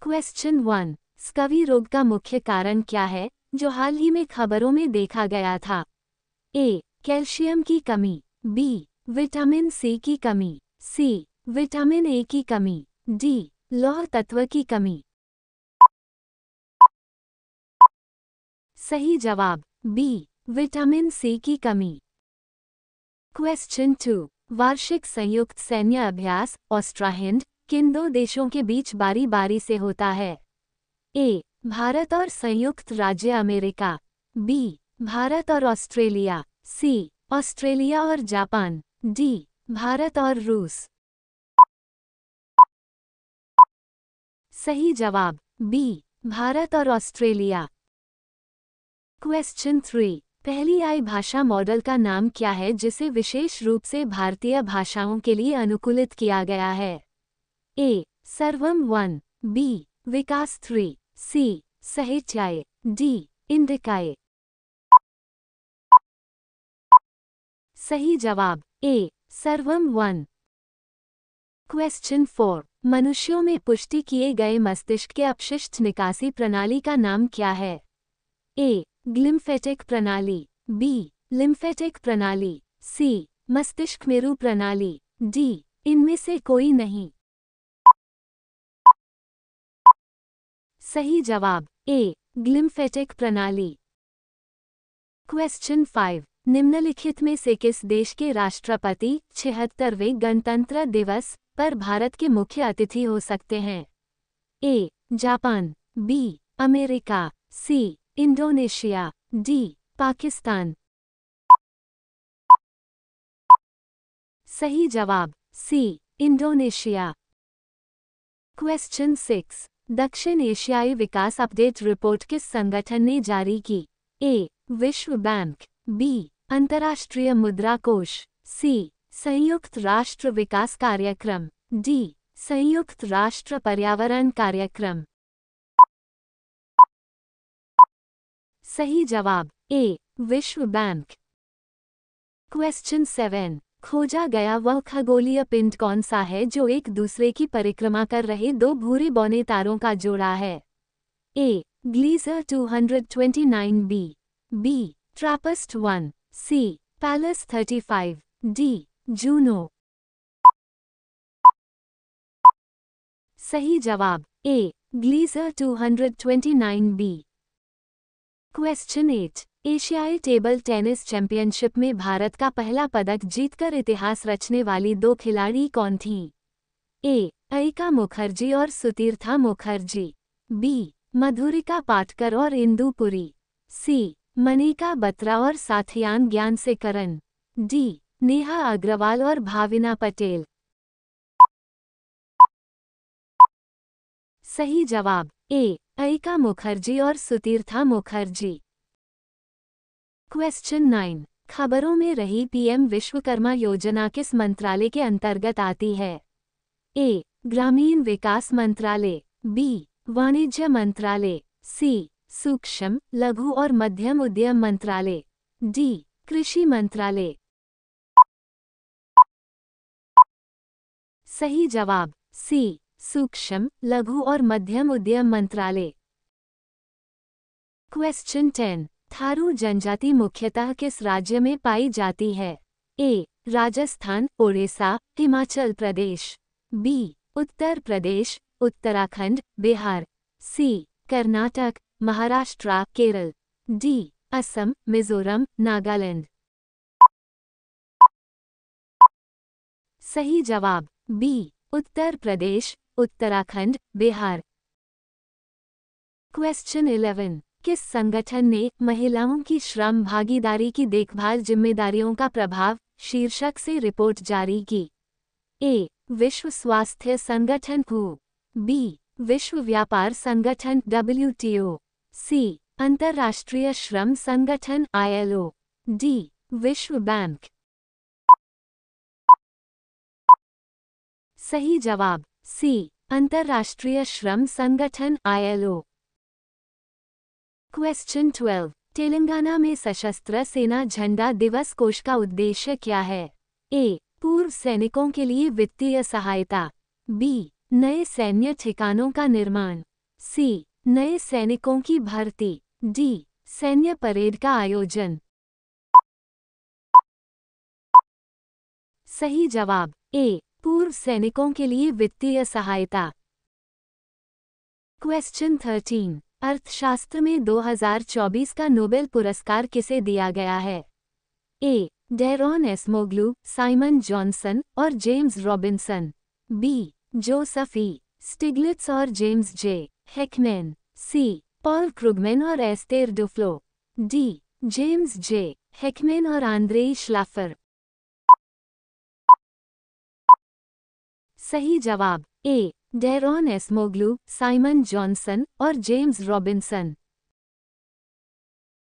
Question 1। स्कवी रोग का मुख्य कारण क्या है जो हाल ही में खबरों में देखा गया था? ए. कैल्शियम की कमी, बी. विटामिन सी की कमी, सी. विटामिन ए की कमी, डी. लौह तत्व की कमी। सही जवाब बी. विटामिन सी की कमी। क्वेश्चन 2। वार्षिक संयुक्त सैन्य अभ्यास ऑस्ट्रा-हिंद किन दो देशों के बीच बारी बारी से होता है? ए. भारत और संयुक्त राज्य अमेरिका, बी. भारत और ऑस्ट्रेलिया, सी. ऑस्ट्रेलिया और जापान, डी. भारत और रूस। सही जवाब बी. भारत और ऑस्ट्रेलिया। क्वेश्चन 3। पहली आई भाषा मॉडल का नाम क्या है जिसे विशेष रूप से भारतीय भाषाओं के लिए अनुकूलित किया गया है? ए. सर्वम 1, बी. विकास 3, सी. साहित्याय, डी. इंडिकाय। सही जवाब ए. सर्वम 1। क्वेश्चन 4। मनुष्यों में पुष्टि किए गए मस्तिष्क के अपशिष्ट निकासी प्रणाली का नाम क्या है? ए. ग्लिम्फेटिक प्रणाली, बी. लिम्फेटिक प्रणाली, सी. मस्तिष्क मेरु प्रणाली, डी. इनमें से कोई नहीं। सही जवाब ए. ग्लिम्फेटिक प्रणाली। क्वेश्चन 5। निम्नलिखित में से किस देश के राष्ट्रपति 76वें गणतंत्र दिवस पर भारत के मुख्य अतिथि हो सकते हैं? A. Japan, B. America, C. Indonesia, D. Pakistan. सही जवाब सी. इंडोनेशिया। क्वेश्चन 6। दक्षिण एशियाई विकास अपडेट रिपोर्ट किस संगठन ने जारी की? ए. विश्व बैंक, बी. अंतर्राष्ट्रीय मुद्रा कोष, सी. संयुक्त राष्ट्र विकास कार्यक्रम, डी. संयुक्त राष्ट्र पर्यावरण कार्यक्रम। सही जवाब ए. विश्व बैंक। क्वेश्चन 7। खोजा गया वह खगोलीय पिंड कौन सा है जो एक दूसरे की परिक्रमा कर रहे दो भूरे बौने तारों का जोड़ा है? ए. ग्लीजर 229b, बी. ट्रापस्ट 1, सी. पैलस 35, डी. जूनो। सही जवाब ए. ग्लीजर 229b। क्वेश्चन 8। एशियाई टेबल टेनिस चैंपियनशिप में भारत का पहला पदक जीतकर इतिहास रचने वाली दो खिलाड़ी कौन थीं? ए. अयिका मुखर्जी और सुतीर्था मुखर्जी, बी. मधुरिका पाटकर और इंदु पुरी, सी. मनिका बत्रा और साथियान ज्ञानसेकरन, डी. नेहा अग्रवाल और भाविना पटेल। सही जवाब ए. अयिका मुखर्जी और सुतीर्था मुखर्जी। क्वेश्चन 9। खबरों में रही पीएम विश्वकर्मा योजना किस मंत्रालय के अंतर्गत आती है? ए. ग्रामीण विकास मंत्रालय, बी. वाणिज्य मंत्रालय, सी. सूक्ष्म, लघु और मध्यम उद्यम मंत्रालय, डी. कृषि मंत्रालय। सही जवाब सी. सूक्ष्म, लघु और मध्यम उद्यम मंत्रालय। क्वेश्चन 10। थारू जनजाति मुख्यतः किस राज्य में पाई जाती है? ए. राजस्थान, ओडिशा, हिमाचल प्रदेश, बी. उत्तर प्रदेश, उत्तराखंड, बिहार, सी. कर्नाटक, महाराष्ट्र, केरल, डी. असम, मिजोरम, नागालैंड। सही जवाब बी. उत्तर प्रदेश, उत्तराखंड, बिहार। क्वेश्चन 11। किस संगठन ने महिलाओं की श्रम भागीदारी की देखभाल जिम्मेदारियों का प्रभाव शीर्षक से रिपोर्ट जारी की? ए. विश्व स्वास्थ्य संगठन WHO, बी. विश्व व्यापार संगठन WTO, सी. अंतर्राष्ट्रीय श्रम संगठन ILO, डी. विश्व बैंक। सही जवाब सी. अंतर्राष्ट्रीय श्रम संगठन ILO। क्वेश्चन 12। तेलंगाना में सशस्त्र सेना झंडा दिवस कोष का उद्देश्य क्या है? ए. पूर्व सैनिकों के लिए वित्तीय सहायता, बी. नए सैन्य ठिकानों का निर्माण, सी नए सैनिकों की भर्ती, डी सैन्य परेड का आयोजन। सही जवाब ए पूर्व सैनिकों के लिए वित्तीय सहायता। क्वेश्चन 13 अर्थशास्त्र में 2024 का नोबेल पुरस्कार किसे दिया गया है? ए डेरोन एसमोग्लू, साइमन जॉनसन और जेम्स रॉबिन्सन, बी जोसेफ ई स्टिग्लिट्स और जेम्स जे हेकमैन, सी पॉल क्रुगमैन और एस्तेर डुफ्लो, डी जेम्स जे हेकमैन और आंद्रेई श्लाफर। सही जवाब ए डेरोन एसमोग्लू, साइमन जॉनसन और जेम्स रॉबिन्सन।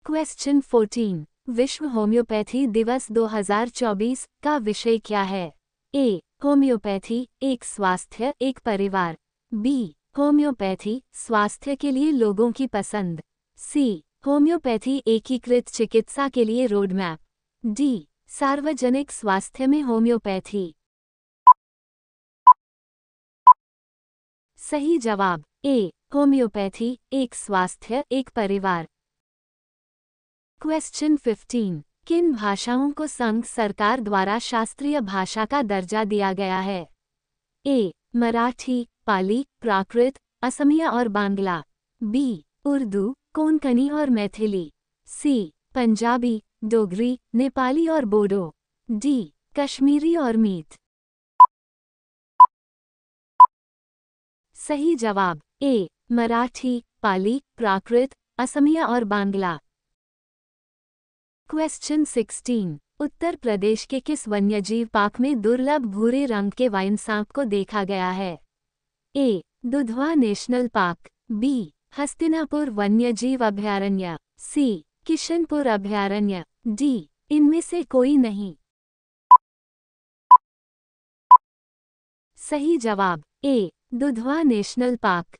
क्वेश्चन 14 विश्व होम्योपैथी दिवस 2024 का विषय क्या है? ए होम्योपैथी एक स्वास्थ्य एक परिवार, बी होम्योपैथी स्वास्थ्य के लिए लोगों की पसंद, सी होम्योपैथी एकीकृत चिकित्सा के लिए रोडमैप, डी सार्वजनिक स्वास्थ्य में होम्योपैथी। सही जवाब ए होम्योपैथी एक स्वास्थ्य एक परिवार। क्वेश्चन 15 किन भाषाओं को संघ सरकार द्वारा शास्त्रीय भाषा का दर्जा दिया गया है? ए मराठी, पाली, प्राकृत, असमिया और बांग्ला, बी उर्दू, कोंकणी और मैथिली, सी पंजाबी, डोगरी, नेपाली और बोडो, डी कश्मीरी और मीत। सही जवाब ए मराठी, पाली, प्राकृत, असमिया और बांग्ला। क्वेश्चन 16 उत्तर प्रदेश के किस वन्यजीव पार्क में दुर्लभ भूरे रंग के वाइन सांप को देखा गया है? A Dudhwa national park, B Hastinapur वन्यजीव अभयारण्य, सी किशनपुर अभयारण्य, डी इनमें से कोई नहीं। सही जवाब ए दुधवा नेशनल पार्क।